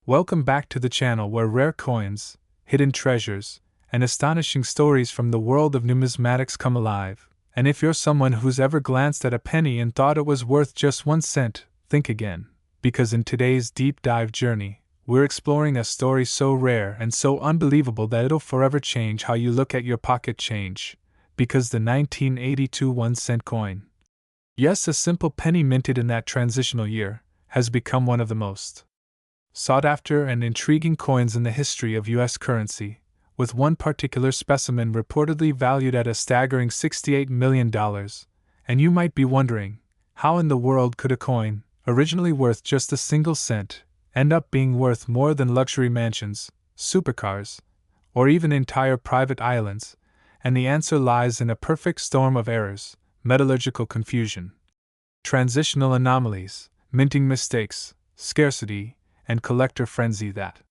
Welcome back to the channel where rare coins, hidden treasures, and astonishing stories from the world of numismatics come alive. And if you're someone who's ever glanced at a penny and thought it was worth just 1 cent, think again. Because in today's deep dive journey, we're exploring a story so rare and so unbelievable that it'll forever change how you look at your pocket change. Because the 1982 1-cent coin, yes, a simple penny minted in that transitional year, has become one of the most sought after and intriguing coins in the history of U.S. currency, with one particular specimen reportedly valued at a staggering $68 million. And you might be wondering, how in the world could a coin, originally worth just a single cent, end up being worth more than luxury mansions, supercars, or even entire private islands? And the answer lies in a perfect storm of errors, metallurgical confusion, transitional anomalies, minting mistakes, scarcity, and collector frenzy that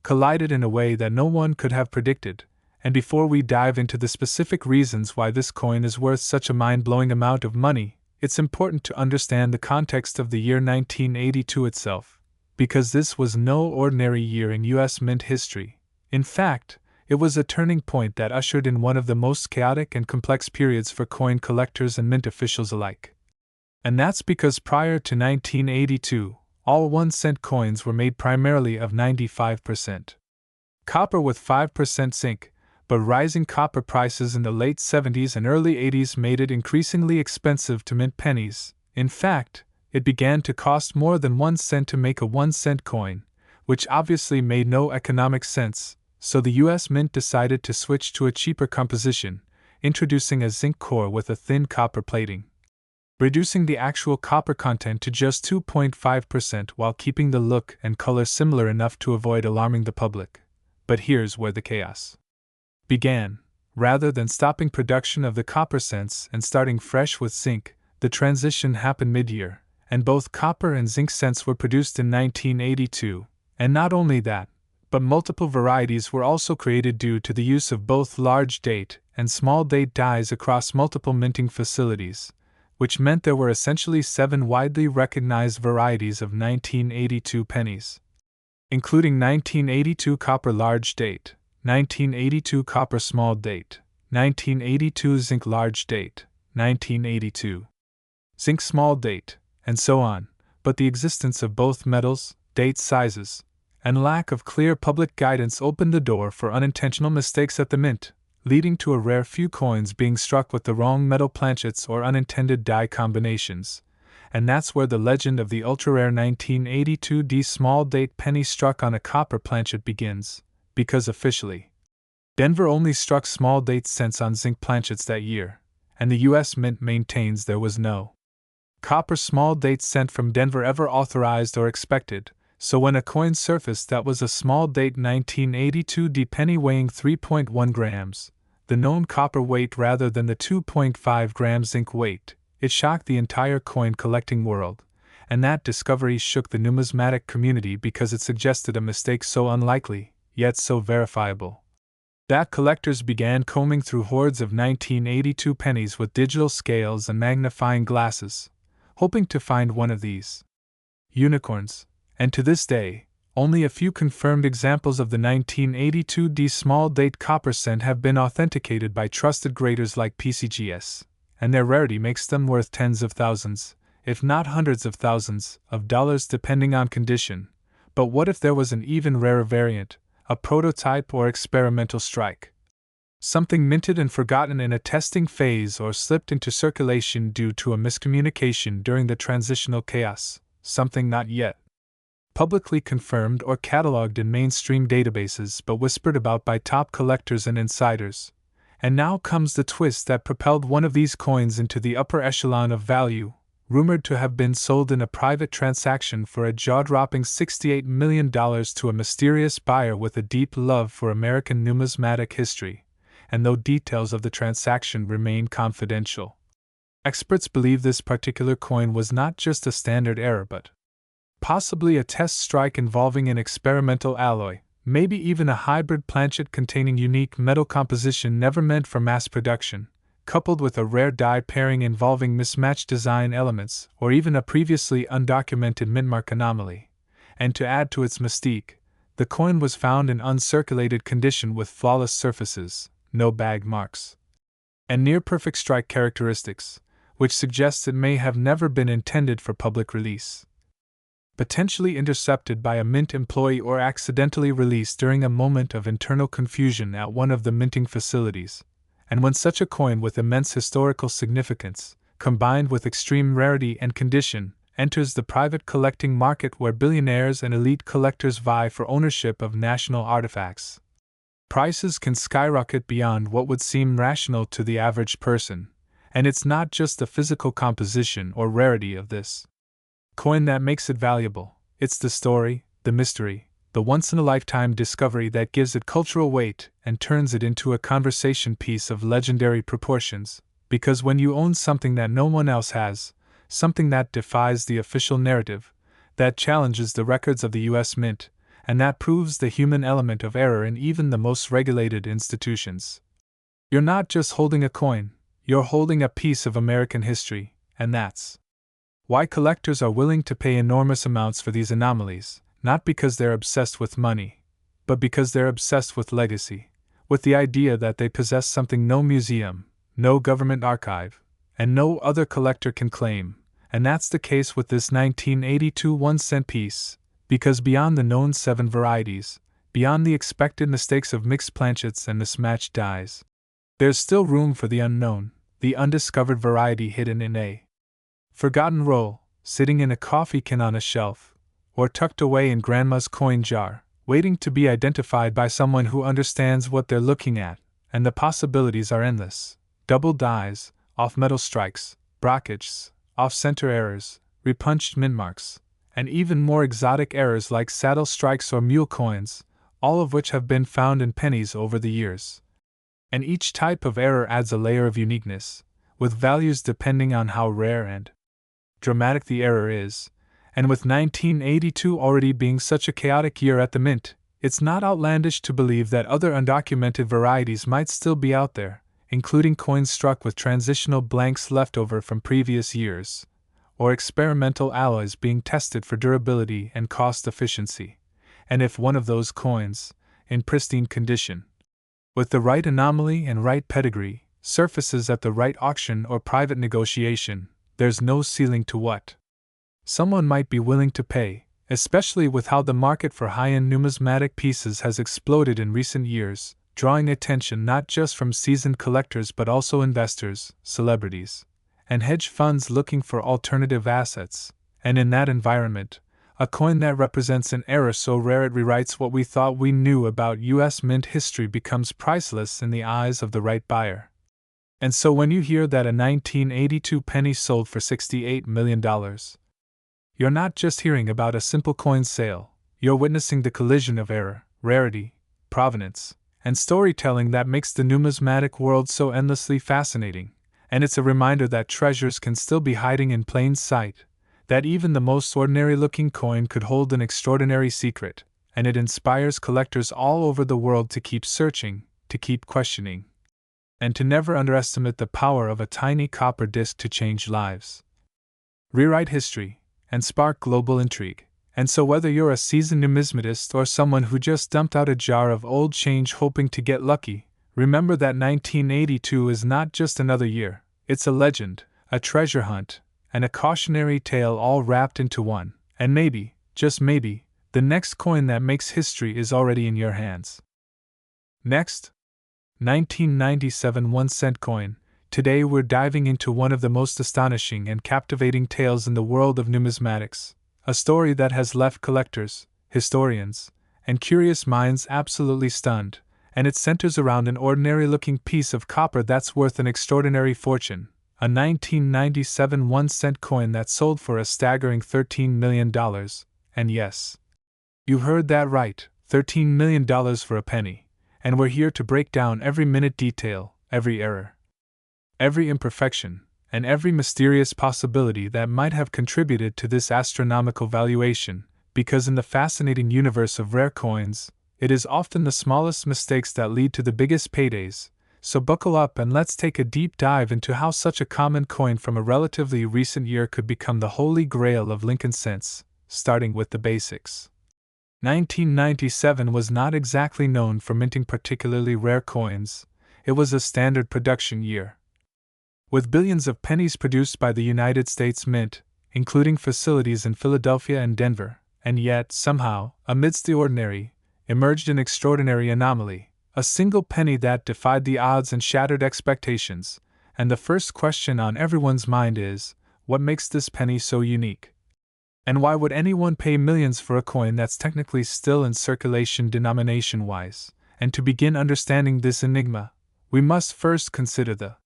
collided in a way that no one could have predicted. And before we dive into the specific reasons why this coin is worth such a mind-blowing amount of money, it's important to understand the context of the year 1982 itself, because this was no ordinary year in U.S. mint history. In fact, it was a turning point that ushered in one of the most chaotic and complex periods for coin collectors and mint officials alike. And that's because prior to 1982, all 1-cent coins were made primarily of 95% copper with 5% zinc, but rising copper prices in the late 70s and early 80s made it increasingly expensive to mint pennies. In fact, it began to cost more than 1 cent to make a 1-cent coin, which obviously made no economic sense, so the U.S. Mint decided to switch to a cheaper composition, introducing a zinc core with a thin copper plating, reducing the actual copper content to just 2.5% while keeping the look and color similar enough to avoid alarming the public. But here's where the chaos began. Rather than stopping production of the copper cents and starting fresh with zinc, the transition happened mid-year, and both copper and zinc cents were produced in 1982. And not only that, but multiple varieties were also created due to the use of both large date and small date dies across multiple minting facilities, which meant there were essentially 7 widely recognized varieties of 1982 pennies, including 1982 copper large date, 1982 copper small date, 1982 zinc large date, 1982 zinc small date, and so on. But the existence of both metals, date sizes, and lack of clear public guidance opened the door for unintentional mistakes at the mint, leading to a rare few coins being struck with the wrong metal planchets or unintended die combinations. And that's where the legend of the ultra-rare 1982 D small date penny struck on a copper planchet begins, because officially, Denver only struck small date cents on zinc planchets that year, and the U.S. Mint maintains there was no copper small date cent from Denver ever authorized or expected. So when a coin surfaced that was a small date 1982 D penny weighing 3.1 grams, the known copper weight rather than the 2.5 gram zinc weight, it shocked the entire coin collecting world, and that discovery shook the numismatic community because it suggested a mistake so unlikely, yet so verifiable, that collectors began combing through hordes of 1982 pennies with digital scales and magnifying glasses, hoping to find one of these unicorns. And to this day, only a few confirmed examples of the 1982 D small date copper cent have been authenticated by trusted graders like PCGS, and their rarity makes them worth tens of thousands, if not hundreds of thousands, of dollars depending on condition. But what if there was an even rarer variant, a prototype or experimental strike? Something minted and forgotten in a testing phase or slipped into circulation due to a miscommunication during the transitional chaos, something not yet publicly confirmed or cataloged in mainstream databases but whispered about by top collectors and insiders. And now comes the twist that propelled one of these coins into the upper echelon of value, rumored to have been sold in a private transaction for a jaw-dropping $68 million to a mysterious buyer with a deep love for American numismatic history. And though details of the transaction remain confidential, experts believe this particular coin was not just a standard error but possibly a test strike involving an experimental alloy, maybe even a hybrid planchet containing unique metal composition never meant for mass production, coupled with a rare die pairing involving mismatched design elements, or even a previously undocumented mintmark anomaly. And to add to its mystique, the coin was found in uncirculated condition with flawless surfaces, no bag marks, and near-perfect strike characteristics, which suggests it may have never been intended for public release. Potentially intercepted by a mint employee or accidentally released during a moment of internal confusion at one of the minting facilities. And when such a coin with immense historical significance, combined with extreme rarity and condition, enters the private collecting market where billionaires and elite collectors vie for ownership of national artifacts, prices can skyrocket beyond what would seem rational to the average person. And it's not just the physical composition or rarity of this coin that makes it valuable, it's the story, the mystery, the once-in-a-lifetime discovery that gives it cultural weight and turns it into a conversation piece of legendary proportions, because when you own something that no one else has, something that defies the official narrative, that challenges the records of the U.S. Mint, and that proves the human element of error in even the most regulated institutions, you're not just holding a coin, you're holding a piece of American history, and that's why collectors are willing to pay enormous amounts for these anomalies, not because they're obsessed with money, but because they're obsessed with legacy, with the idea that they possess something no museum, no government archive, and no other collector can claim. And that's the case with this 1982 1-cent piece, because beyond the known 7 varieties, beyond the expected mistakes of mixed planchets and mismatched dies, there's still room for the unknown, the undiscovered variety hidden in a forgotten roll, sitting in a coffee can on a shelf, or tucked away in grandma's coin jar, waiting to be identified by someone who understands what they're looking at. And the possibilities are endless. Double dies, off-metal strikes, brockages, off-center errors, repunched mint marks, and even more exotic errors like saddle strikes or mule coins, all of which have been found in pennies over the years. And each type of error adds a layer of uniqueness, with values depending on how rare and dramatic the error is. And with 1982 already being such a chaotic year at the mint, it's not outlandish to believe that other undocumented varieties might still be out there, including coins struck with transitional blanks left over from previous years, or experimental alloys being tested for durability and cost efficiency. And if one of those coins, in pristine condition, with the right anomaly and right pedigree, surfaces at the right auction or private negotiation, there's no ceiling to what someone might be willing to pay, especially with how the market for high-end numismatic pieces has exploded in recent years, drawing attention not just from seasoned collectors but also investors, celebrities, and hedge funds looking for alternative assets. And in that environment, a coin that represents an error so rare it rewrites what we thought we knew about U.S. Mint history becomes priceless in the eyes of the right buyer. And so when you hear that a 1982 penny sold for $68 million, you're not just hearing about a simple coin sale, you're witnessing the collision of error, rarity, provenance, and storytelling that makes the numismatic world so endlessly fascinating. And it's a reminder that treasures can still be hiding in plain sight, that even the most ordinary-looking coin could hold an extraordinary secret, and it inspires collectors all over the world to keep searching, to keep questioning, and to never underestimate the power of a tiny copper disc to change lives, rewrite history, and spark global intrigue. And so whether you're a seasoned numismatist or someone who just dumped out a jar of old change hoping to get lucky, remember that 1982 is not just another year, it's a legend, a treasure hunt, and a cautionary tale all wrapped into one. And maybe, just maybe, the next coin that makes history is already in your hands. Next, 1997 1-cent coin. Today we're diving into one of the most astonishing and captivating tales in the world of numismatics, a story that has left collectors, historians, and curious minds absolutely stunned, and it centers around an ordinary-looking piece of copper that's worth an extraordinary fortune, a 1997 1-cent coin that sold for a staggering $13 million, and yes, you heard that right, $13 million for a penny. And we're here to break down every minute detail, every error, every imperfection, and every mysterious possibility that might have contributed to this astronomical valuation, because in the fascinating universe of rare coins, it is often the smallest mistakes that lead to the biggest paydays. So buckle up and let's take a deep dive into how such a common coin from a relatively recent year could become the holy grail of Lincoln cents, starting with the basics. 1997 was not exactly known for minting particularly rare coins. It was a standard production year. With billions of pennies produced by the United States Mint, including facilities in Philadelphia and Denver, and yet, somehow, amidst the ordinary, emerged an extraordinary anomaly, a single penny that defied the odds and shattered expectations. And the first question on everyone's mind is, what makes this penny so unique? And why would anyone pay millions for a coin that's technically still in circulation denomination-wise? And to begin understanding this enigma, we must first consider the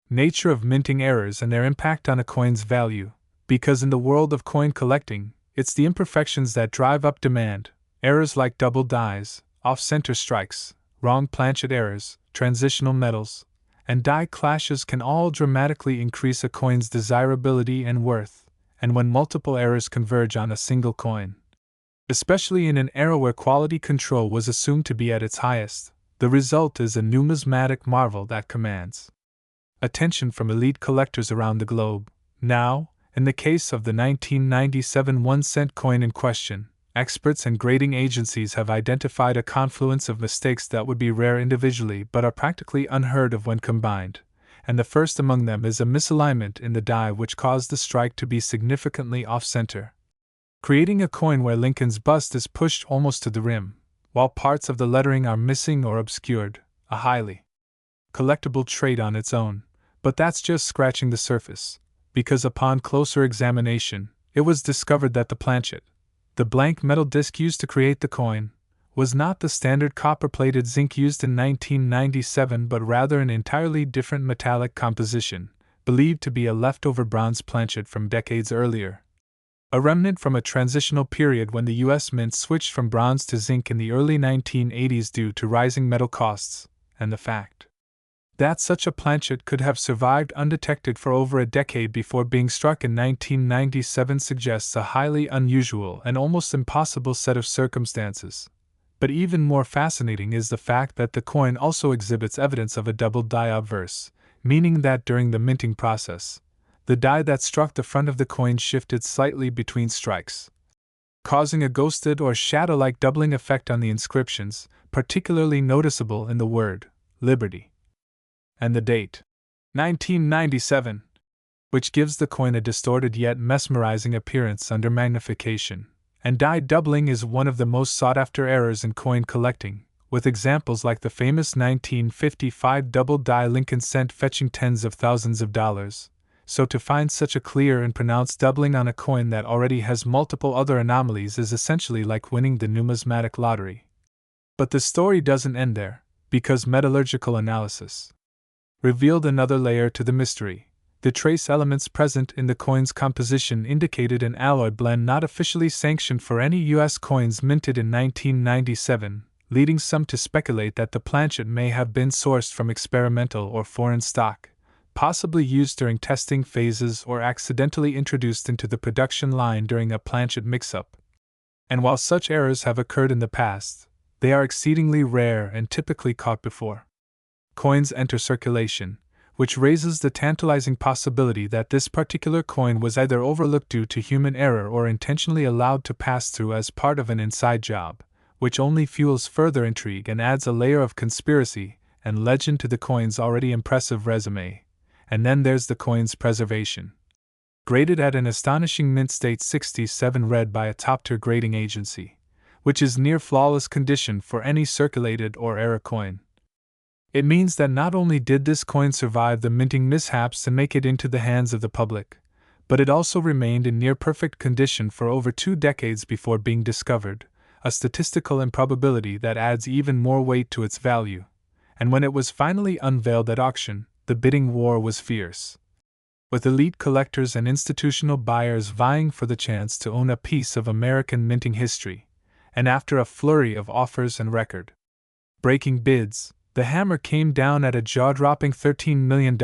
nature of minting errors and their impact on a coin's value, because in the world of coin collecting, it's the imperfections that drive up demand. Errors like double dies, off-center strikes, wrong planchet errors, transitional metals, and die clashes can all dramatically increase a coin's desirability and worth, and when multiple errors converge on a single coin, especially in an era where quality control was assumed to be at its highest, the result is a numismatic marvel that commands attention from elite collectors around the globe. Now, in the case of the 1997 1-cent coin in question, experts and grading agencies have identified a confluence of mistakes that would be rare individually but are practically unheard of when combined, and the first among them is a misalignment in the die which caused the strike to be significantly off-center, creating a coin where Lincoln's bust is pushed almost to the rim, while parts of the lettering are missing or obscured, a highly collectible trait on its own. But that's just scratching the surface, because upon closer examination, it was discovered that the planchet, the blank metal disc used to create the coin, was not the standard copper-plated zinc used in 1997 but rather an entirely different metallic composition, believed to be a leftover bronze planchet from decades earlier. A remnant from a transitional period when the U.S. Mint switched from bronze to zinc in the early 1980s due to rising metal costs, and the fact that such a planchet could have survived undetected for over a decade before being struck in 1997 suggests a highly unusual and almost impossible set of circumstances. But even more fascinating is the fact that the coin also exhibits evidence of a double die obverse, meaning that during the minting process, the die that struck the front of the coin shifted slightly between strikes, causing a ghosted or shadow-like doubling effect on the inscriptions, particularly noticeable in the word Liberty and the date 1997, which gives the coin a distorted yet mesmerizing appearance under magnification. And die doubling is one of the most sought-after errors in coin collecting, with examples like the famous 1955 double die Lincoln cent fetching tens of thousands of dollars. So to find such a clear and pronounced doubling on a coin that already has multiple other anomalies is essentially like winning the numismatic lottery. But the story doesn't end there, because metallurgical analysis revealed another layer to the mystery. The trace elements present in the coin's composition indicated an alloy blend not officially sanctioned for any U.S. coins minted in 1997, leading some to speculate that the planchet may have been sourced from experimental or foreign stock, possibly used during testing phases or accidentally introduced into the production line during a planchet mix-up. And while such errors have occurred in the past, they are exceedingly rare and typically caught before coins enter circulation, which raises the tantalizing possibility that this particular coin was either overlooked due to human error or intentionally allowed to pass through as part of an inside job, which only fuels further intrigue and adds a layer of conspiracy and legend to the coin's already impressive resume. And then there's the coin's preservation. Graded at an astonishing mint state 67 read by a top-tier grading agency, which is near flawless condition for any circulated or error coin. It means that not only did this coin survive the minting mishaps and make it into the hands of the public, but it also remained in near-perfect condition for over 2 decades before being discovered, a statistical improbability that adds even more weight to its value. And when it was finally unveiled at auction, the bidding war was fierce, with elite collectors and institutional buyers vying for the chance to own a piece of American minting history. And after a flurry of offers and record-breaking bids, the hammer came down at a jaw-dropping $13 million,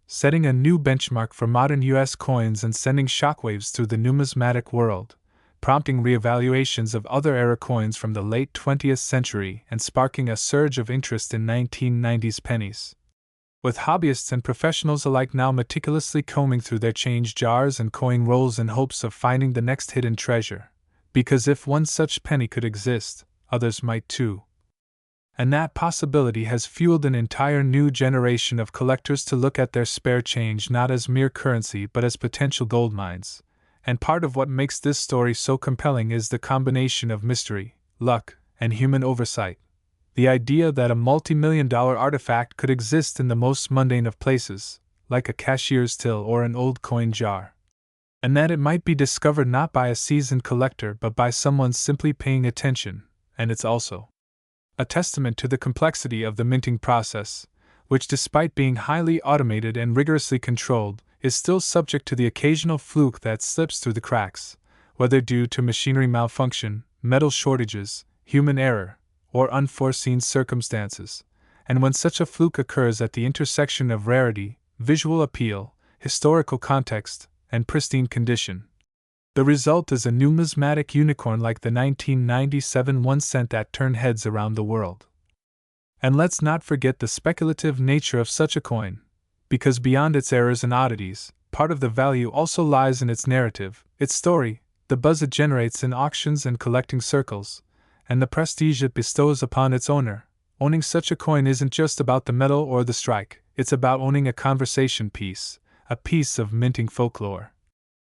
setting a new benchmark for modern U.S. coins and sending shockwaves through the numismatic world, prompting reevaluations of other era coins from the late 20th century and sparking a surge of interest in 1990s pennies. with hobbyists and professionals alike now meticulously combing through their change jars and coin rolls in hopes of finding the next hidden treasure, because if one such penny could exist, others might too. And that possibility has fueled an entire new generation of collectors to look at their spare change not as mere currency but as potential gold mines. And part of what makes this story so compelling is the combination of mystery, luck, and human oversight. The idea that a multi-million-dollar artifact could exist in the most mundane of places, like a cashier's till or an old coin jar. And that it might be discovered not by a seasoned collector but by someone simply paying attention, and it's also a testament to the complexity of the minting process, which, despite being highly automated and rigorously controlled, is still subject to the occasional fluke that slips through the cracks, whether due to machinery malfunction, metal shortages, human error, or unforeseen circumstances. And when such a fluke occurs at the intersection of rarity, visual appeal, historical context, and pristine condition, the result is a numismatic unicorn like the 1997 1 cent that turned heads around the world. And let's not forget the speculative nature of such a coin, because beyond its errors and oddities, part of the value also lies in its narrative, its story, the buzz it generates in auctions and collecting circles, and the prestige it bestows upon its owner. Owning such a coin isn't just about the metal or the strike, it's about owning a conversation piece, a piece of minting folklore.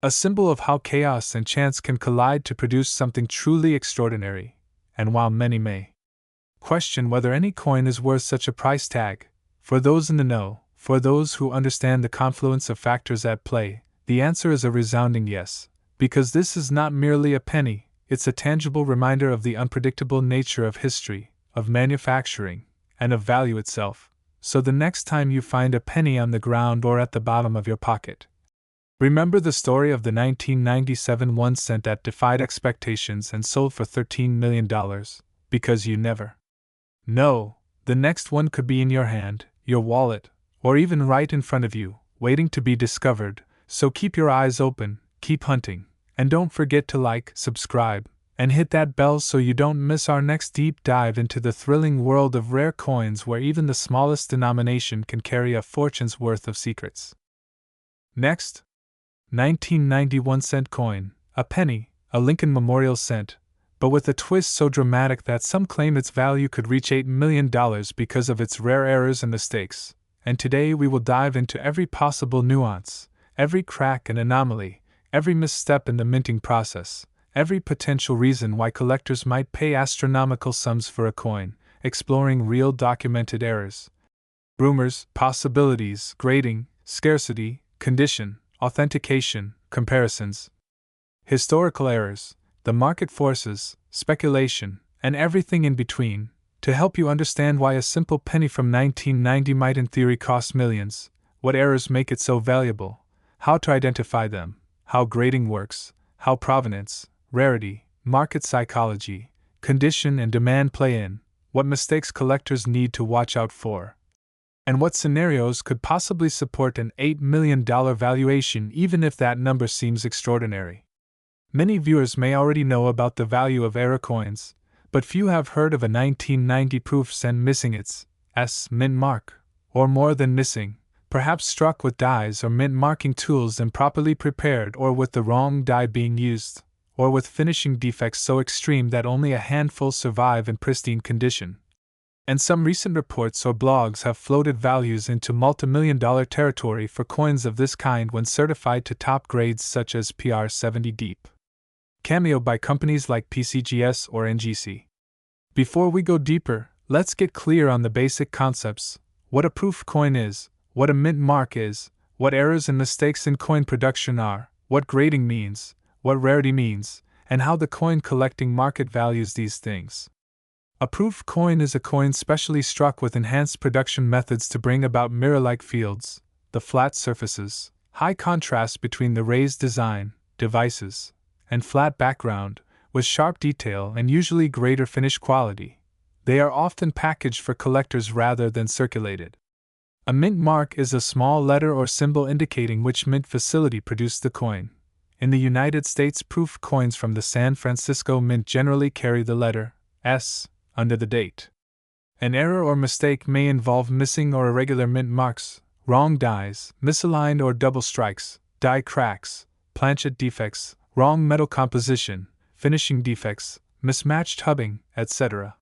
A symbol of how chaos and chance can collide to produce something truly extraordinary. And while many may question whether any coin is worth such a price tag, for those in the know, for those who understand the confluence of factors at play, the answer is a resounding yes, because this is not merely a penny, it's a tangible reminder of the unpredictable nature of history, of manufacturing, and of value itself. So the next time you find a penny on the ground or at the bottom of your pocket, remember the story of the 1997 1 cent that defied expectations and sold for $13 million, because you never know, the next one could be in your hand, your wallet, or even right in front of you, waiting to be discovered. So keep your eyes open, keep hunting, and don't forget to like, subscribe, and hit that bell so you don't miss our next deep dive into the thrilling world of rare coins where even the smallest denomination can carry a fortune's worth of secrets. Next, 1991 cent coin, a penny, a Lincoln Memorial cent, but with a twist so dramatic that some claim its value could reach $8 million because of its rare errors and mistakes. And today we will dive into every possible nuance, every crack and anomaly, every misstep in the minting process, every potential reason why collectors might pay astronomical sums for a coin, exploring real documented errors, rumors, possibilities, grading, scarcity, condition, authentication, comparisons, historical errors, the market forces, speculation, and everything in between, to help you understand why a simple penny from 1990 might in theory cost millions, what errors make it so valuable, how to identify them, how grading works, how provenance, rarity, market psychology, condition and demand play in, what mistakes collectors need to watch out for, and what scenarios could possibly support an $8 million valuation even if that number seems extraordinary. Many viewers may already know about the value of error coins, but few have heard of a 1990 proof cent missing its mint mark, or more than missing, perhaps struck with dies or mint marking tools improperly prepared, or with the wrong die being used, or with finishing defects so extreme that only a handful survive in pristine condition. And some recent reports or blogs have floated values into multimillion-dollar territory for coins of this kind when certified to top grades such as PR 70 Deep Cameo by companies like PCGS or NGC. Before we go deeper, let's get clear on the basic concepts: what a proof coin is, what a mint mark is, what errors and mistakes in coin production are, what grading means, what rarity means, and how the coin collecting market values these things. A proof coin is a coin specially struck with enhanced production methods to bring about mirror-like fields, the flat surfaces, high contrast between the raised design, devices, and flat background, with sharp detail and usually greater finish quality. They are often packaged for collectors rather than circulated. A mint mark is a small letter or symbol indicating which mint facility produced the coin. In the United States, proof coins from the San Francisco Mint generally carry the letter S under the date. An error or mistake may involve missing or irregular mint marks, wrong dies, misaligned or double strikes, die cracks, planchet defects, wrong metal composition, finishing defects, mismatched hubbing, etc.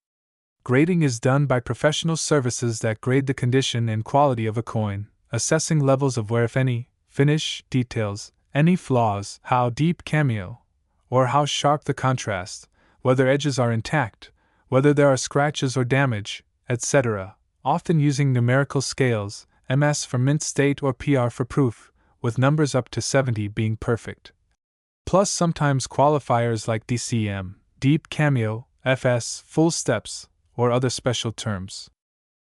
Grading is done by professional services that grade the condition and quality of a coin, assessing levels of wear, if any, finish, details, any flaws, how deep cameo, or how sharp the contrast, whether edges are intact, whether there are scratches or damage, etc., often using numerical scales, MS for mint state or PR for proof, with numbers up to 70 being perfect. Plus sometimes qualifiers like DCM, deep cameo, FS, full steps, or other special terms.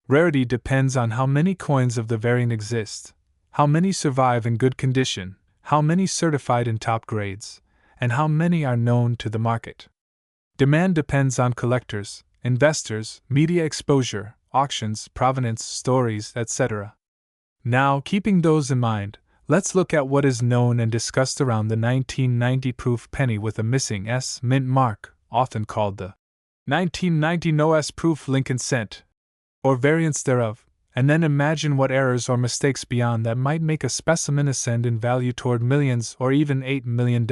Rarity depends on how many coins of the variant exist, how many survive in good condition, how many certified in top grades, and how many are known to the market. Demand depends on collectors, investors, media exposure, auctions, provenance, stories, etc. Now, keeping those in mind, let's look at what is known and discussed around the 1990 proof penny with a missing S mint mark, often called the 1990 no S proof Lincoln cent, or variants thereof, and then imagine what errors or mistakes beyond that might make a specimen ascend in value toward millions or even $8 million.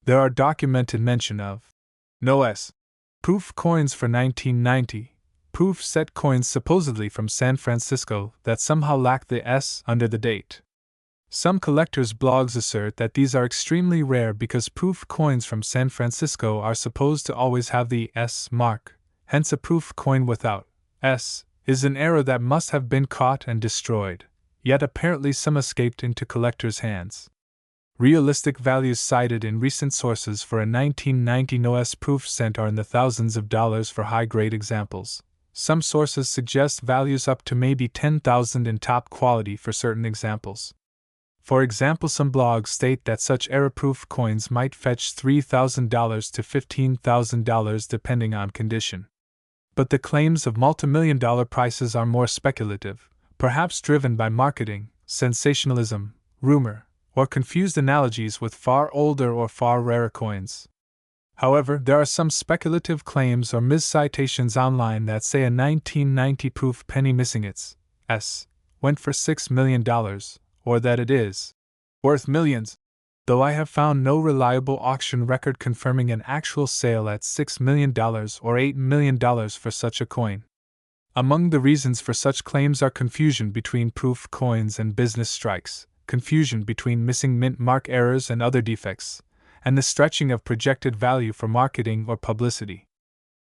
There are documented mention of no S proof coins for 1990, proof set coins supposedly from San Francisco that somehow lack the S under the date. Some collectors' blogs assert that these are extremely rare because proof coins from San Francisco are supposed to always have the S mark, hence a proof coin without S is an error that must have been caught and destroyed, yet apparently some escaped into collectors' hands. Realistic values cited in recent sources for a 1990 no S proof cent are in the thousands of dollars for high-grade examples. Some sources suggest values up to maybe $10,000 in top quality for certain examples. For example, some blogs state that such error-proof coins might fetch $3,000 to $15,000 depending on condition. But the claims of multimillion-dollar prices are more speculative, perhaps driven by marketing, sensationalism, rumor, or confused analogies with far older or far rarer coins. However, there are some speculative claims or miscitations online that say a 1990 proof penny missing its S went for $6 million, or that it is worth millions, though I have found no reliable auction record confirming an actual sale at $6 million or $8 million for such a coin. Among the reasons for such claims are confusion between proof coins and business strikes, confusion between missing mint mark errors and other defects, and the stretching of projected value for marketing or publicity.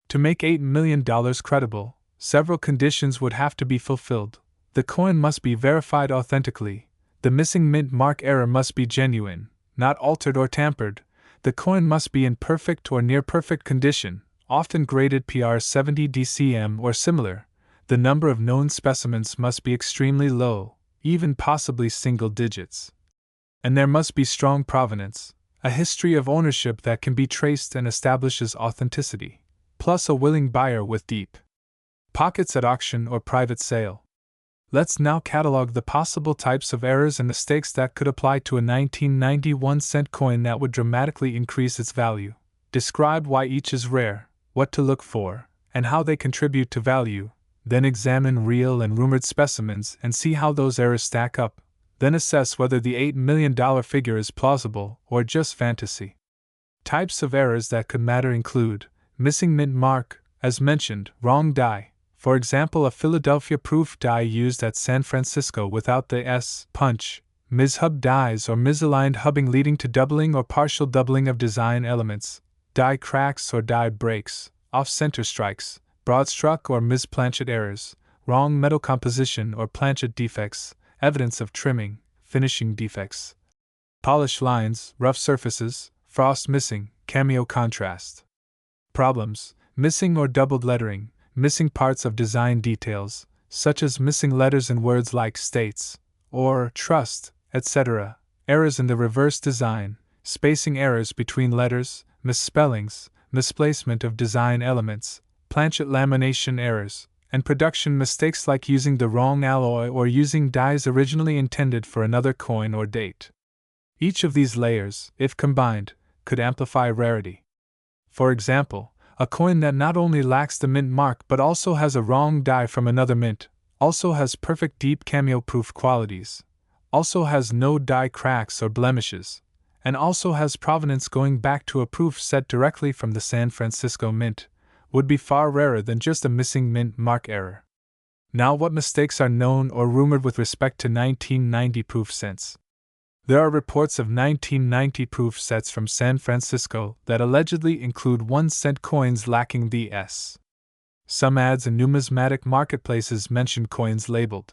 To make $8 million credible, several conditions would have to be fulfilled. The coin must be verified authentically, the missing mint mark error must be genuine, not altered or tampered, the coin must be in perfect or near perfect condition, often graded PR 70 DCM or similar, the number of known specimens must be extremely low, even possibly single digits. And there must be strong provenance, a history of ownership that can be traced and establishes authenticity, plus a willing buyer with deep pockets at auction or private sale. Let's now catalog the possible types of errors and mistakes that could apply to a 1991 cent coin that would dramatically increase its value, describe why each is rare, what to look for, and how they contribute to value, then examine real and rumored specimens and see how those errors stack up, then assess whether the $8 million figure is plausible or just fantasy. Types of errors that could matter include missing mint mark, as mentioned, wrong die. For example, a Philadelphia proof die used at San Francisco without the S punch, mishub dies or misaligned hubbing leading to doubling or partial doubling of design elements, die cracks or die breaks, off-center strikes, broad struck or misplanchet errors, wrong metal composition or planchet defects, evidence of trimming, finishing defects, polish lines, rough surfaces, frost missing, cameo contrast. Problems: missing or doubled lettering, missing parts of design details, such as missing letters in words like states, or trust, etc., errors in the reverse design, spacing errors between letters, misspellings, misplacement of design elements, planchet lamination errors, and production mistakes like using the wrong alloy or using dies originally intended for another coin or date. Each of these layers, if combined, could amplify rarity. For example, A coin that not only lacks the mint mark but also has a wrong die from another mint, also has perfect deep cameo-proof qualities, also has no die cracks or blemishes, and also has provenance going back to a proof set directly from the San Francisco Mint, would be far rarer than just a missing mint mark error. Now, what mistakes are known or rumored with respect to 1990 proof sets? There are reports of 1990 proof sets from San Francisco that allegedly include 1-cent coins lacking the S. Some ads in numismatic marketplaces mention coins labeled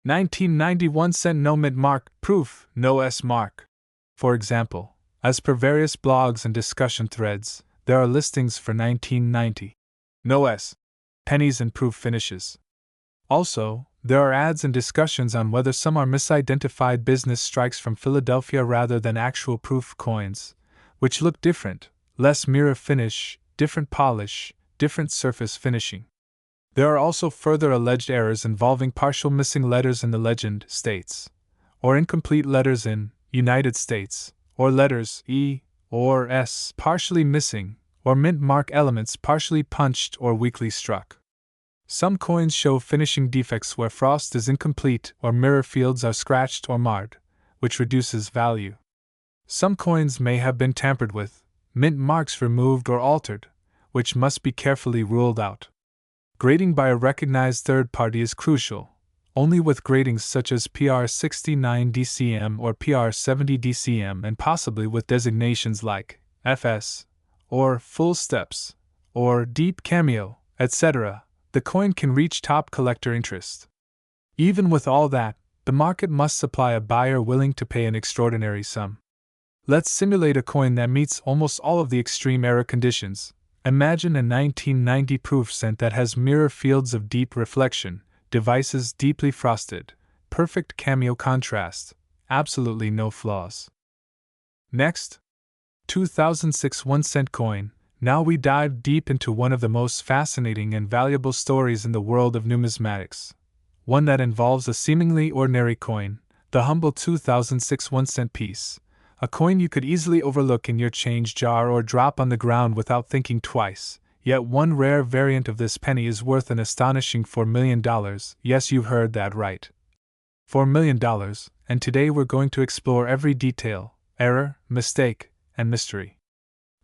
1991 cent no mint mark, proof, no S mark. For example, as per various blogs and discussion threads, there are listings for 1990 no S pennies and proof finishes. Also, there are ads and discussions on whether some are misidentified business strikes from Philadelphia rather than actual proof coins, which look different, less mirror finish, different polish, different surface finishing. There are also further alleged errors involving partial missing letters in the legend States, or incomplete letters in United States, or letters E or S partially missing, or mint mark elements partially punched or weakly struck. Some coins show finishing defects where frost is incomplete or mirror fields are scratched or marred, which reduces value. Some coins may have been tampered with, mint marks removed or altered, which must be carefully ruled out. Grading by a recognized third party is crucial. Only with gradings such as PR 69 DCM or PR 70 DCM, and possibly with designations like FS, or full steps, or deep cameo, etc., the coin can reach top collector interest. Even with all that, the market must supply a buyer willing to pay an extraordinary sum. Let's simulate a coin that meets almost all of the extreme error conditions. Imagine a 1990 proof cent that has mirror fields of deep reflection, devices deeply frosted, perfect cameo contrast, absolutely no flaws. Next, 2006 1-cent coin. Now we dive deep into one of the most fascinating and valuable stories in the world of numismatics. One that involves a seemingly ordinary coin, the humble 2006 1-cent piece. A coin you could easily overlook in your change jar or drop on the ground without thinking twice. Yet one rare variant of this penny is worth an astonishing $4 million. Yes, you heard that right. $4 million, and today we're going to explore every detail, error, mistake, and mystery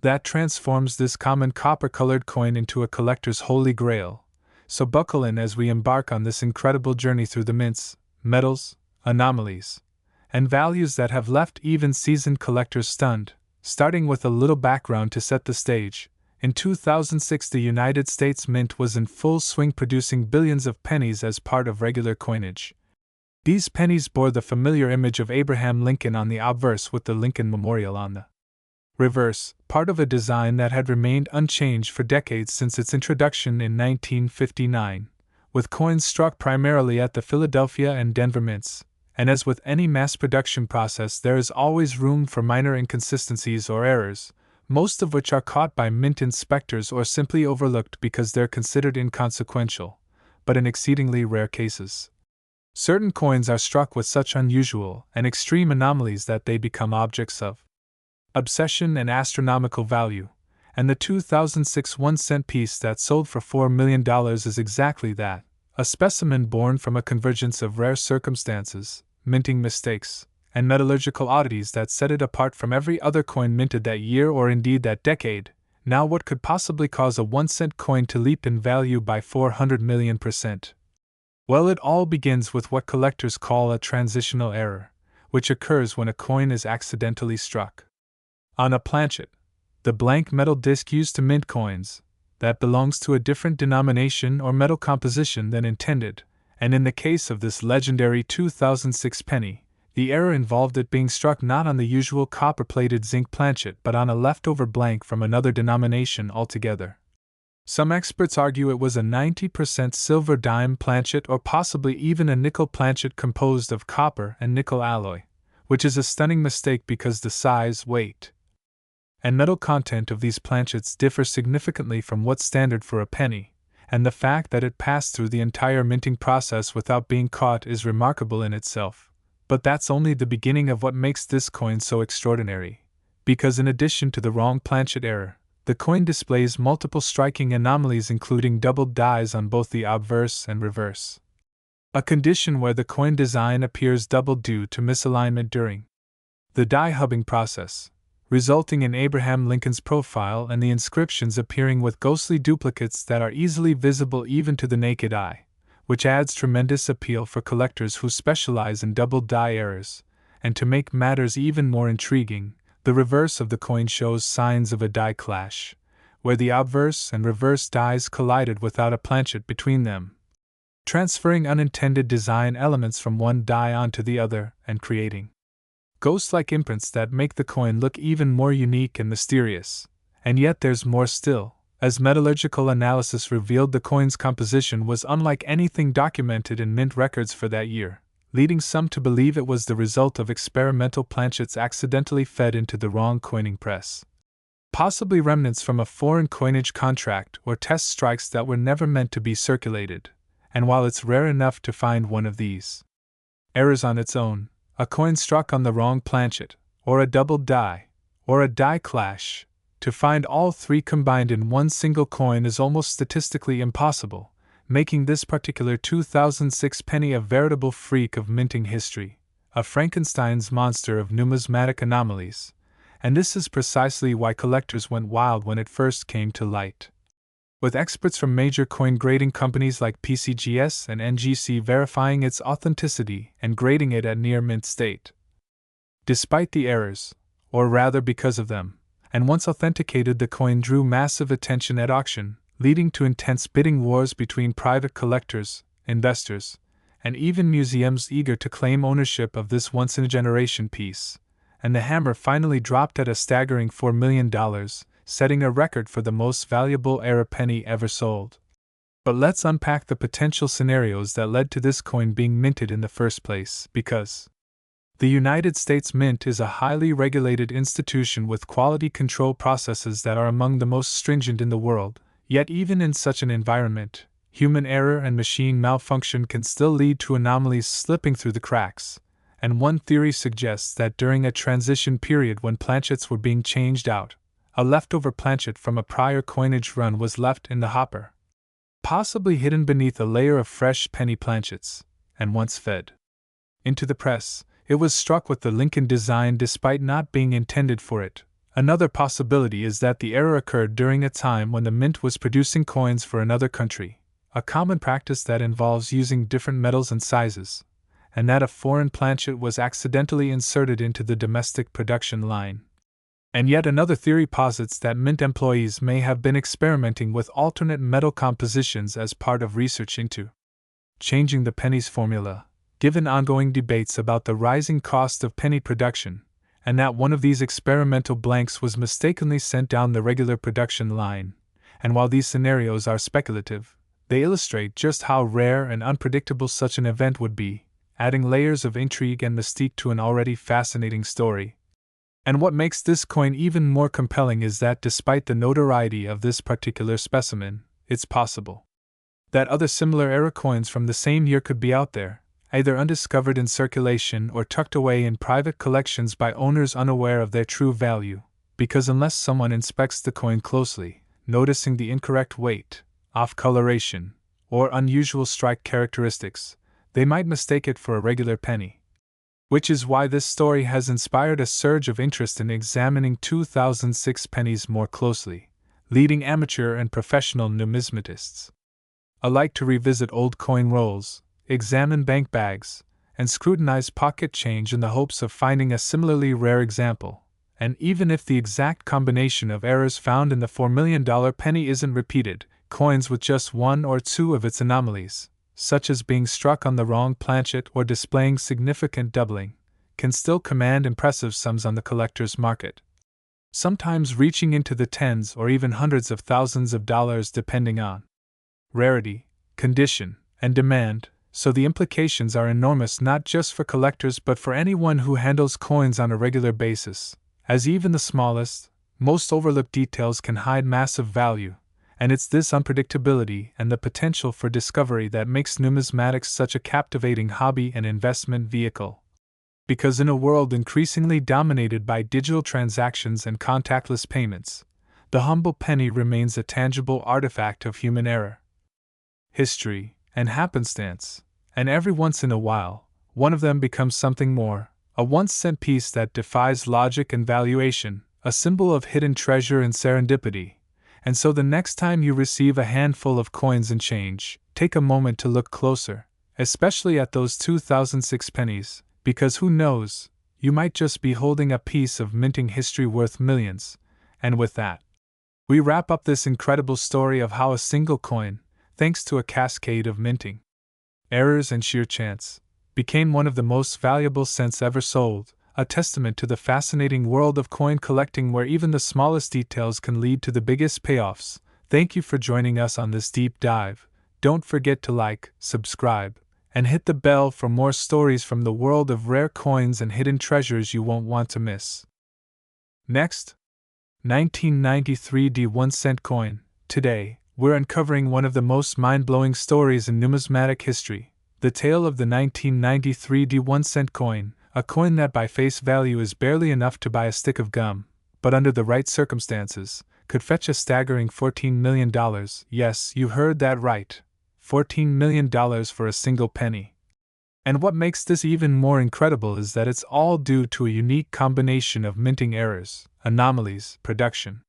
that transforms this common copper-colored coin into a collector's holy grail. So buckle in as we embark on this incredible journey through the mints, metals, anomalies, and values that have left even seasoned collectors stunned. Starting with a little background to set the stage, in 2006 the United States Mint was in full swing producing billions of pennies as part of regular coinage. These pennies bore the familiar image of Abraham Lincoln on the obverse with the Lincoln Memorial on the reverse, part of a design that had remained unchanged for decades since its introduction in 1959, with coins struck primarily at the Philadelphia and Denver mints. And as with any mass production process, there is always room for minor inconsistencies or errors, most of which are caught by mint inspectors or simply overlooked because they're considered inconsequential, but in exceedingly rare cases. Certain coins are struck with such unusual and extreme anomalies that they become objects of obsession and astronomical value, and the 2006 1-cent piece that sold for $4 million is exactly that, a specimen born from a convergence of rare circumstances, minting mistakes, and metallurgical oddities that set it apart from every other coin minted that year or indeed that decade. Now, what could possibly cause a 1-cent coin to leap in value by 400 million%? Well, it all begins with what collectors call a transitional error, which occurs when a coin is accidentally struck on a planchet, the blank metal disc used to mint coins, that belongs to a different denomination or metal composition than intended, and in the case of this legendary 2006 penny, the error involved it being struck not on the usual copper-plated zinc planchet but on a leftover blank from another denomination altogether. Some experts argue it was a 90% silver dime planchet or possibly even a nickel planchet composed of copper and nickel alloy, which is a stunning mistake because the size, weight, and metal content of these planchets differ significantly from what's standard for a penny, and the fact that it passed through the entire minting process without being caught is remarkable in itself. But that's only the beginning of what makes this coin so extraordinary, because in addition to the wrong planchet error, The coin displays multiple striking anomalies, including doubled dies on both the obverse and reverse, a condition where the coin design appears doubled due to misalignment during the die hubbing process, resulting in Abraham Lincoln's profile and the inscriptions appearing with ghostly duplicates that are easily visible even to the naked eye, which adds tremendous appeal for collectors who specialize in double die errors. And to make matters even more intriguing, the reverse of the coin shows signs of a die clash, where the obverse and reverse dies collided without a planchet between them, transferring unintended design elements from one die onto the other and creating ghost-like imprints that make the coin look even more unique and mysterious. And yet there's more still, as metallurgical analysis revealed the coin's composition was unlike anything documented in mint records for that year, leading some to believe it was the result of experimental planchets accidentally fed into the wrong coining press. Possibly remnants from a foreign coinage contract or test strikes that were never meant to be circulated. And while it's rare enough to find one of these errors on its own, a coin struck on the wrong planchet, or a doubled die, or a die clash, to find all three combined in one single coin is almost statistically impossible, making this particular 2006 penny a veritable freak of minting history, a Frankenstein's monster of numismatic anomalies, and this is precisely why collectors went wild when it first came to light, with experts from major coin grading companies like PCGS and NGC verifying its authenticity and grading it at near mint state. Despite the errors, or rather because of them, and once authenticated, the coin drew massive attention at auction, leading to intense bidding wars between private collectors, investors, and even museums eager to claim ownership of this once-in-a-generation piece, and the hammer finally dropped at a staggering $4 million, setting a record for the most valuable era penny ever sold. But let's unpack the potential scenarios that led to this coin being minted in the first place, because the United States Mint is a highly regulated institution with quality control processes that are among the most stringent in the world. Yet even in such an environment, human error and machine malfunction can still lead to anomalies slipping through the cracks, and one theory suggests that during a transition period when planchets were being changed out, a leftover planchet from a prior coinage run was left in the hopper, possibly hidden beneath a layer of fresh penny planchets, and once fed into the press, it was struck with the Lincoln design despite not being intended for it. Another possibility is that the error occurred during a time when the mint was producing coins for another country, a common practice that involves using different metals and sizes, and that a foreign planchet was accidentally inserted into the domestic production line. And yet another theory posits that mint employees may have been experimenting with alternate metal compositions as part of research into changing the penny's formula, given ongoing debates about the rising cost of penny production, and that one of these experimental blanks was mistakenly sent down the regular production line. And while these scenarios are speculative, they illustrate just how rare and unpredictable such an event would be, adding layers of intrigue and mystique to an already fascinating story. And what makes this coin even more compelling is that despite the notoriety of this particular specimen, it's possible that other similar era coins from the same year could be out there, either undiscovered in circulation or tucked away in private collections by owners unaware of their true value, because unless someone inspects the coin closely, noticing the incorrect weight, off-coloration, or unusual strike characteristics, they might mistake it for a regular penny. Which is why this story has inspired a surge of interest in examining 2006 pennies more closely, leading amateur and professional numismatists alike to revisit old coin rolls, examine bank bags, and scrutinize pocket change in the hopes of finding a similarly rare example. And even if the exact combination of errors found in the $4 million penny isn't repeated, coins with just one or two of its anomalies, such as being struck on the wrong planchet or displaying significant doubling, can still command impressive sums on the collector's market, sometimes reaching into the tens or even hundreds of thousands of dollars depending on rarity, condition, and demand. So the implications are enormous not just for collectors but for anyone who handles coins on a regular basis, as even the smallest, most overlooked details can hide massive value, and it's this unpredictability and the potential for discovery that makes numismatics such a captivating hobby and investment vehicle. Because in a world increasingly dominated by digital transactions and contactless payments, The humble penny remains a tangible artifact of human error, history, and happenstance, and every once in a while, one of them becomes something more, a once-cent piece that defies logic and valuation, a symbol of hidden treasure and serendipity. And so the next time you receive a handful of coins and change, take a moment to look closer, especially at those 2006 pennies, because who knows, you might just be holding a piece of minting history worth millions. And with that, we wrap up this incredible story of how a single coin, thanks to a cascade of minting errors and sheer chance, became one of the most valuable cents ever sold, a testament to the fascinating world of coin collecting where even the smallest details can lead to the biggest payoffs. Thank you for joining us on this deep dive. Don't forget to like, subscribe, and hit the bell for more stories from the world of rare coins and hidden treasures you won't want to miss. Next, 1993 D 1-cent coin. Today, we're uncovering one of the most mind-blowing stories in numismatic history, the tale of the 1993 D 1-cent coin, a coin that by face value is barely enough to buy a stick of gum, but under the right circumstances, could fetch a staggering $14 million. Yes, you heard that right. $14 million for a single penny. And what makes this even more incredible is that it's all due to a unique combination of minting errors, anomalies, production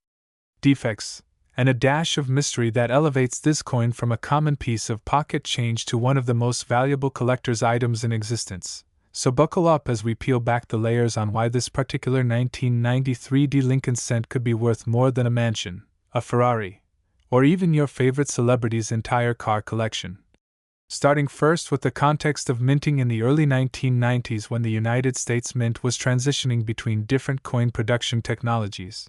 defects, and a dash of mystery that elevates this coin from a common piece of pocket change to one of the most valuable collector's items in existence. So buckle up as we peel back the layers on why this particular 1993 D Lincoln cent could be worth more than a mansion, a Ferrari, or even your favorite celebrity's entire car collection. Starting first with the context of minting in the early 1990s when the United States Mint was transitioning between different coin production technologies,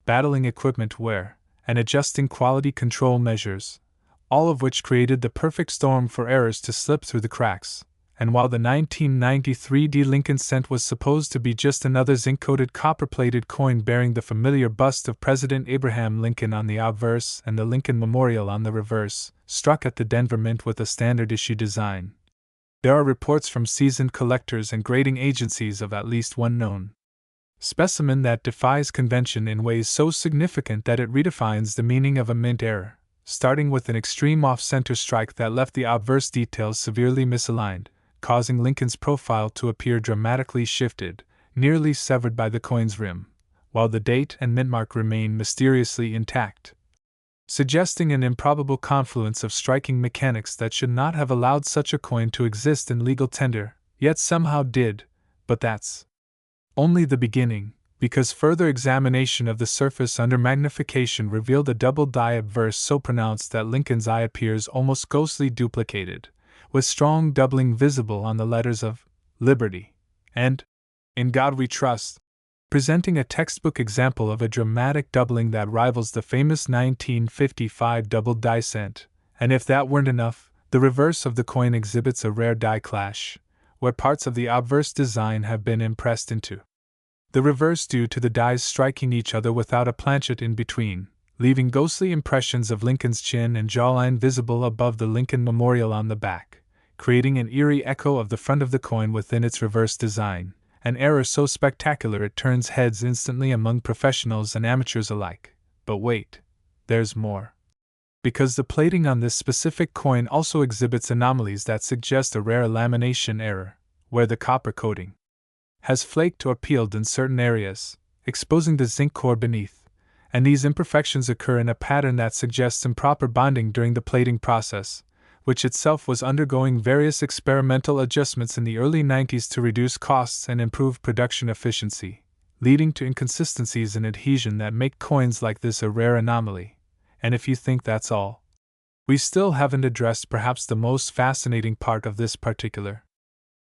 battling equipment wear, and adjusting quality control measures, all of which created the perfect storm for errors to slip through the cracks. And while the 1993 D Lincoln cent was supposed to be just another zinc-coated copper-plated coin bearing the familiar bust of President Abraham Lincoln on the obverse and the Lincoln Memorial on the reverse, struck at the Denver Mint with a standard-issue design, there are reports from seasoned collectors and grading agencies of at least one known specimen that defies convention in ways so significant that it redefines the meaning of a mint error, starting with an extreme off-center strike that left the obverse details severely misaligned, causing Lincoln's profile to appear dramatically shifted, nearly severed by the coin's rim, while the date and mintmark remain mysteriously intact, suggesting an improbable confluence of striking mechanics that should not have allowed such a coin to exist in legal tender, yet somehow did. But that's only the beginning, because further examination of the surface under magnification revealed a double die obverse so pronounced that Lincoln's eye appears almost ghostly duplicated, with strong doubling visible on the letters of Liberty and In God We Trust, presenting a textbook example of a dramatic doubling that rivals the famous 1955 double die cent. And if that weren't enough, the reverse of the coin exhibits a rare die clash, where parts of the obverse design have been impressed into the reverse due to the dies striking each other without a planchet in between, leaving ghostly impressions of Lincoln's chin and jawline visible above the Lincoln Memorial on the back, creating an eerie echo of the front of the coin within its reverse design, an error so spectacular it turns heads instantly among professionals and amateurs alike. But wait, there's more. Because the plating on this specific coin also exhibits anomalies that suggest a rare lamination error, where the copper coating has flaked or peeled in certain areas, exposing the zinc core beneath, and these imperfections occur in a pattern that suggests improper bonding during the plating process, which itself was undergoing various experimental adjustments in the early 90s to reduce costs and improve production efficiency, leading to inconsistencies in adhesion that make coins like this a rare anomaly. And if you think that's all, we still haven't addressed perhaps the most fascinating part of this particular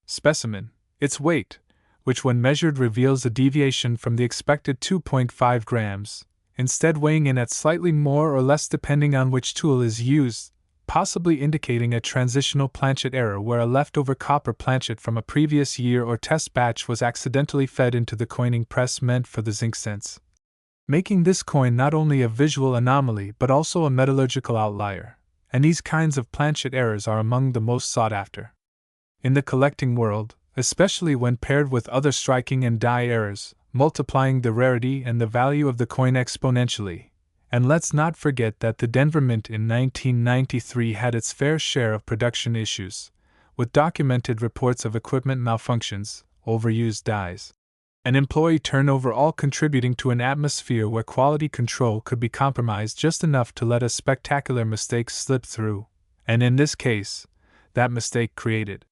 specimen, its weight, which when measured reveals a deviation from the expected 2.5 grams, instead weighing in at slightly more or less depending on which tool is used, possibly indicating a transitional planchet error where a leftover copper planchet from a previous year or test batch was accidentally fed into the coining press meant for the zinc cents, making this coin not only a visual anomaly but also a metallurgical outlier. And these kinds of planchet errors are among the most sought after in the collecting world, especially when paired with other striking and die errors. multiplying the rarity and the value of the coin exponentially. And let's not forget that the Denver Mint in 1993 had its fair share of production issues, with documented reports of equipment malfunctions, overused dies, and employee turnover, all contributing to an atmosphere where quality control could be compromised just enough to let a spectacular mistake slip through, and in this case, that mistake created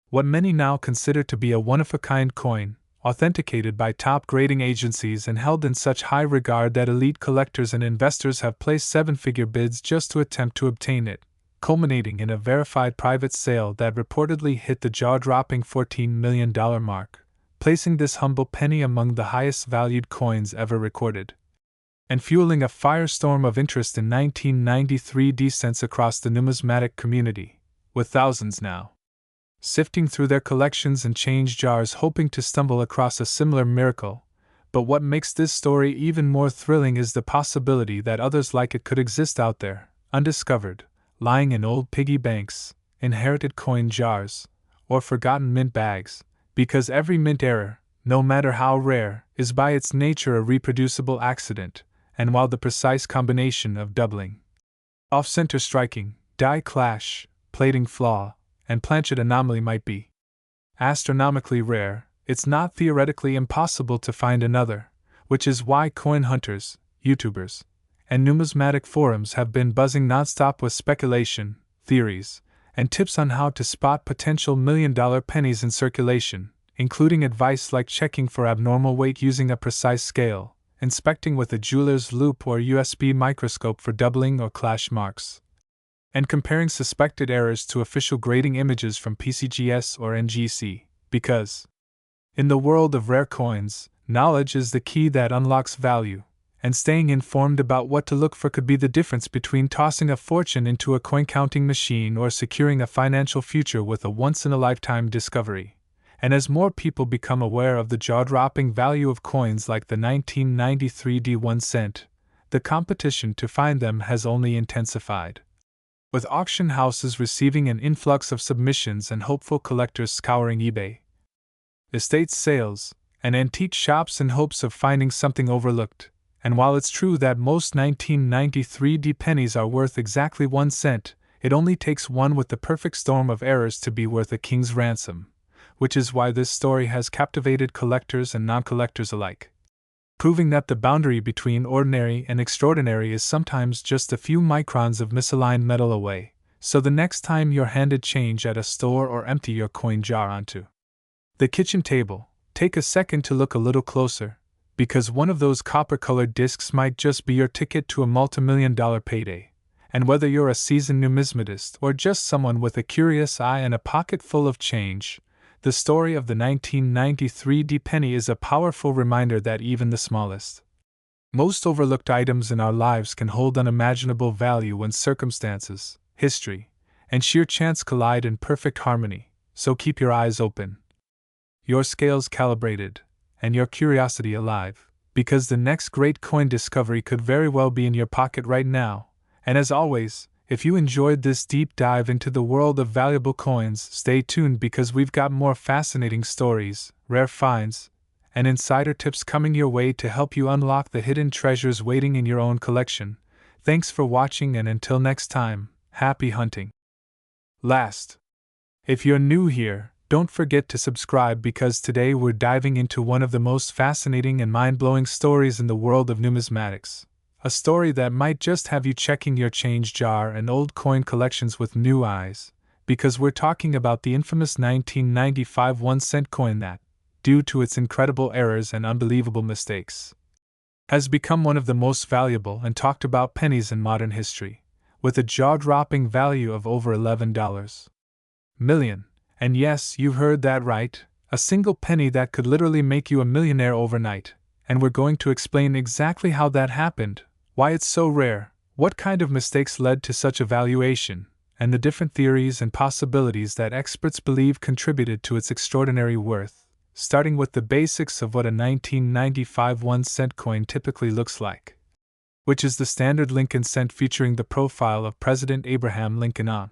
what many now consider to be a one-of-a-kind coin, authenticated by top grading agencies and held in such high regard that elite collectors and investors have placed seven-figure bids just to attempt to obtain it, culminating in a verified private sale that reportedly hit the jaw-dropping $14 million mark, placing this humble penny among the highest valued coins ever recorded, and fueling a firestorm of interest in 1993 descents across the numismatic community, with thousands now sifting through their collections and change jars hoping to stumble across a similar miracle. But what makes this story even more thrilling is the possibility that others like it could exist out there, undiscovered, lying in old piggy banks, inherited coin jars, or forgotten mint bags, because every mint error, no matter how rare, is by its nature a reproducible accident, and while the precise combination of doubling, off-center striking, die clash, plating flaw, and planchet anomaly might be astronomically rare, it's not theoretically impossible to find another, which is why coin hunters, YouTubers, and numismatic forums have been buzzing nonstop with speculation, theories, and tips on how to spot potential million-dollar pennies in circulation, including advice like checking for abnormal weight using a precise scale, inspecting with a jeweler's loupe or USB microscope for doubling or clash marks, and comparing suspected errors to official grading images from PCGS or NGC, because, in the world of rare coins, knowledge is the key that unlocks value, and staying informed about what to look for could be the difference between tossing a fortune into a coin-counting machine or securing a financial future with a once-in-a-lifetime discovery. And as more people become aware of the jaw-dropping value of coins like the 1993 D1 cent, the competition to find them has only intensified, with auction houses receiving an influx of submissions and hopeful collectors scouring eBay, estate sales, and antique shops in hopes of finding something overlooked. And while it's true that most 1993 D pennies are worth exactly 1 cent, it only takes one with the perfect storm of errors to be worth a king's ransom, which is why this story has captivated collectors and non-collectors alike, proving that the boundary between ordinary and extraordinary is sometimes just a few microns of misaligned metal away. So the next time you're handed change at a store or empty your coin jar onto the kitchen table, take a second to look a little closer, because one of those copper-colored discs might just be your ticket to a multi-million-dollar payday. And whether you're a seasoned numismatist or just someone with a curious eye and a pocket full of change, the story of the 1993 D penny is a powerful reminder that even the smallest, most overlooked items in our lives can hold unimaginable value when circumstances, history, and sheer chance collide in perfect harmony. So keep your eyes open, your scales calibrated, and your curiosity alive, because the next great coin discovery could very well be in your pocket right now. And as always, if you enjoyed this deep dive into the world of valuable coins, stay tuned because we've got more fascinating stories, rare finds, and insider tips coming your way to help you unlock the hidden treasures waiting in your own collection. Thanks for watching, and until next time, happy hunting. Last, if you're new here, don't forget to subscribe because today we're diving into one of the most fascinating and mind-blowing stories in the world of numismatics. A story that might just have you checking your change jar and old coin collections with new eyes, because we're talking about the infamous 1995 1-cent coin that, due to its incredible errors and unbelievable mistakes, has become one of the most valuable and talked about pennies in modern history, with a jaw-dropping value of over $11 million. And yes, you heard that right, a single penny that could literally make you a millionaire overnight. And we're going to explain exactly how that happened, why it's so rare, what kind of mistakes led to such a valuation, and the different theories and possibilities that experts believe contributed to its extraordinary worth, starting with the basics of what a 1995 1-cent coin typically looks like, which is the standard Lincoln cent featuring the profile of President Abraham Lincoln on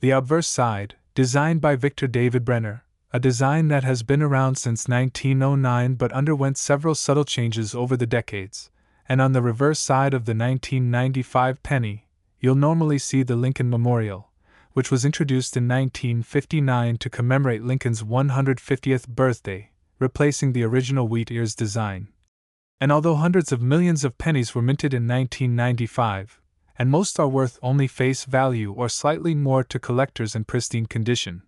the obverse side, designed by Victor David Brenner, a design that has been around since 1909 but underwent several subtle changes over the decades. And on the reverse side of the 1995 penny, you'll normally see the Lincoln Memorial, which was introduced in 1959 to commemorate Lincoln's 150th birthday, replacing the original wheat ears design. And although hundreds of millions of pennies were minted in 1995, and most are worth only face value or slightly more to collectors in pristine condition,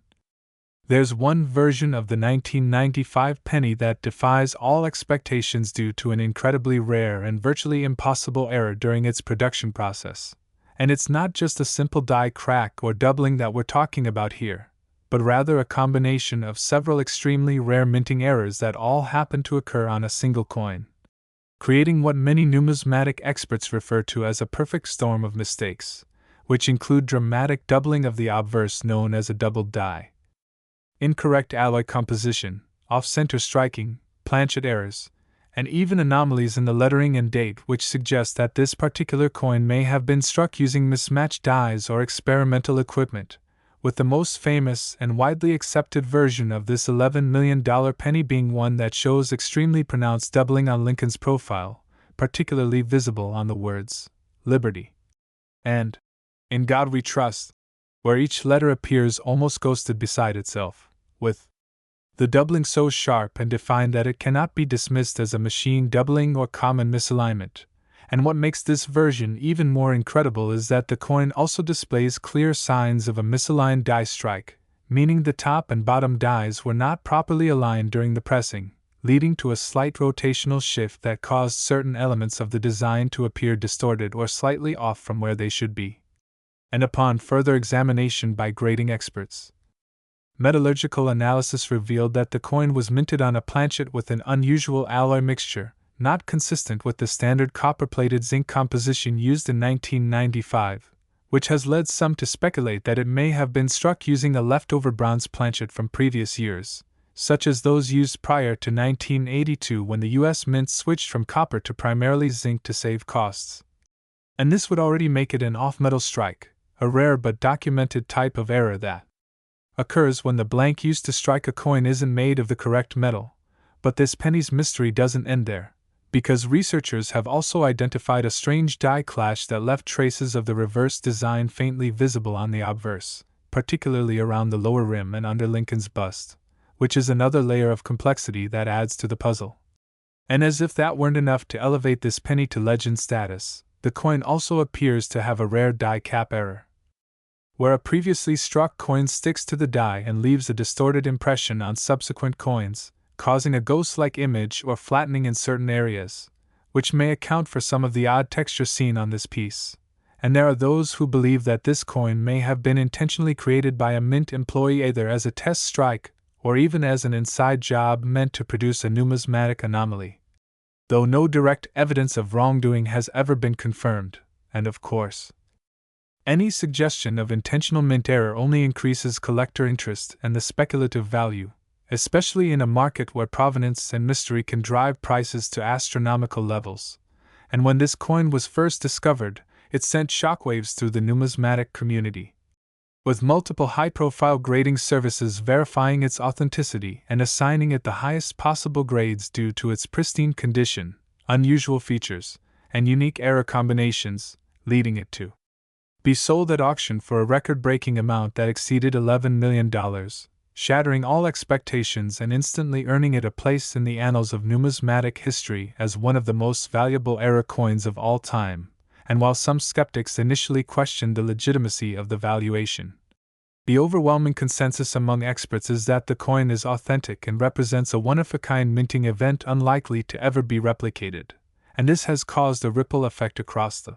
there's one version of the 1995 penny that defies all expectations due to an incredibly rare and virtually impossible error during its production process. And it's not just a simple die crack or doubling that we're talking about here, but rather a combination of several extremely rare minting errors that all happen to occur on a single coin, creating what many numismatic experts refer to as a perfect storm of mistakes, which include dramatic doubling of the obverse known as a doubled die, incorrect alloy composition, off-center striking, planchet errors, and even anomalies in the lettering and date which suggest that this particular coin may have been struck using mismatched dies or experimental equipment, with the most famous and widely accepted version of this $11 million penny being one that shows extremely pronounced doubling on Lincoln's profile, particularly visible on the words, Liberty, and In God We Trust, where each letter appears almost ghosted beside itself, with the doubling so sharp and defined that it cannot be dismissed as a machine doubling or common misalignment. And what makes this version even more incredible is that the coin also displays clear signs of a misaligned die strike, meaning the top and bottom dies were not properly aligned during the pressing, leading to a slight rotational shift that caused certain elements of the design to appear distorted or slightly off from where they should be. And upon further examination by grading experts, metallurgical analysis revealed that the coin was minted on a planchet with an unusual alloy mixture, not consistent with the standard copper-plated zinc composition used in 1995, which has led some to speculate that it may have been struck using a leftover bronze planchet from previous years, such as those used prior to 1982 when the U.S. Mint switched from copper to primarily zinc to save costs. And this would already make it an off-metal strike, a rare but documented type of error that occurs when the blank used to strike a coin isn't made of the correct metal. But this penny's mystery doesn't end there, because researchers have also identified a strange die clash that left traces of the reverse design faintly visible on the obverse, particularly around the lower rim and under Lincoln's bust, which is another layer of complexity that adds to the puzzle. And as if that weren't enough to elevate this penny to legend status, the coin also appears to have a rare die cap error, where a previously struck coin sticks to the die and leaves a distorted impression on subsequent coins, causing a ghost-like image or flattening in certain areas, which may account for some of the odd texture seen on this piece. And there are those who believe that this coin may have been intentionally created by a mint employee either as a test strike or even as an inside job meant to produce a numismatic anomaly, though no direct evidence of wrongdoing has ever been confirmed, and of course, any suggestion of intentional mint error only increases collector interest and the speculative value, especially in a market where provenance and mystery can drive prices to astronomical levels. And when this coin was first discovered, it sent shockwaves through the numismatic community, with multiple high-profile grading services verifying its authenticity and assigning it the highest possible grades due to its pristine condition, unusual features, and unique error combinations, leading it to be sold at auction for a record-breaking amount that exceeded $11 million, shattering all expectations and instantly earning it a place in the annals of numismatic history as one of the most valuable error coins of all time. And while some skeptics initially questioned the legitimacy of the valuation, the overwhelming consensus among experts is that the coin is authentic and represents a one-of-a-kind minting event unlikely to ever be replicated, and this has caused a ripple effect across the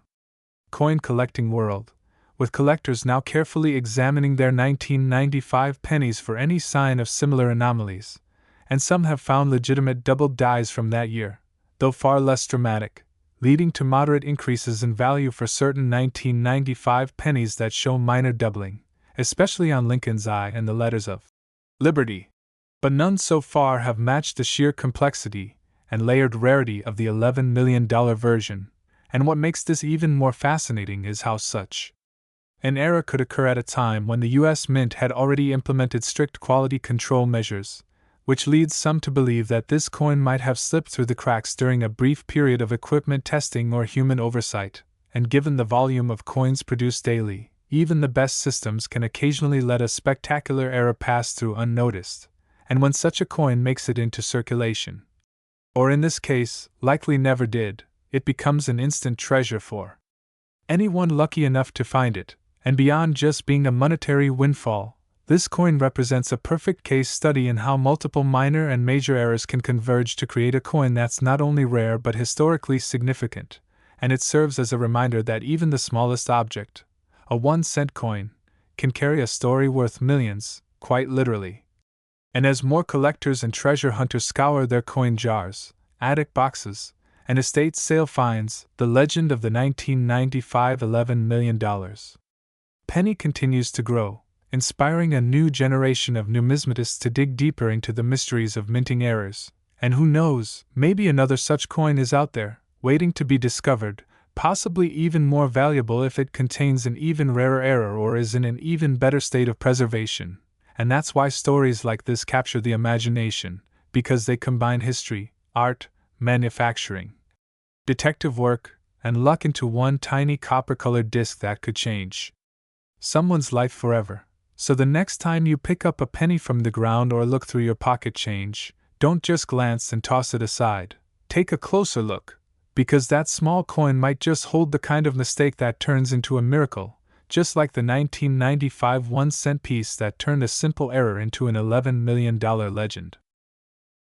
coin collecting world, with collectors now carefully examining their 1995 pennies for any sign of similar anomalies, and some have found legitimate doubled dies from that year, though far less dramatic, leading to moderate increases in value for certain 1995 pennies that show minor doubling, especially on Lincoln's eye and the letters of Liberty. But none so far have matched the sheer complexity and layered rarity of the $11 million version, and what makes this even more fascinating is how such An error could occur at a time when the US Mint had already implemented strict quality control measures, which leads some to believe that this coin might have slipped through the cracks during a brief period of equipment testing or human oversight. And given the volume of coins produced daily, even the best systems can occasionally let a spectacular error pass through unnoticed. And when such a coin makes it into circulation, or in this case, likely never did, it becomes an instant treasure for anyone lucky enough to find it. And beyond just being a monetary windfall, this coin represents a perfect case study in how multiple minor and major errors can converge to create a coin that's not only rare but historically significant. And it serves as a reminder that even the smallest object, a 1-cent coin, can carry a story worth millions, quite literally. And as more collectors and treasure hunters scour their coin jars, attic boxes, and estate sale finds, the legend of the 1995 $11 million penny continues to grow, inspiring a new generation of numismatists to dig deeper into the mysteries of minting errors. And who knows, maybe another such coin is out there, waiting to be discovered, possibly even more valuable if it contains an even rarer error or is in an even better state of preservation. And that's why stories like this capture the imagination, because they combine history, art, manufacturing, detective work, and luck into one tiny copper-colored disc that could change someone's life forever. So the next time you pick up a penny from the ground or look through your pocket change, don't just glance and toss it aside. Take a closer look, because that small coin might just hold the kind of mistake that turns into a miracle, just like the 1995 1-cent piece that turned a simple error into an $11 million legend.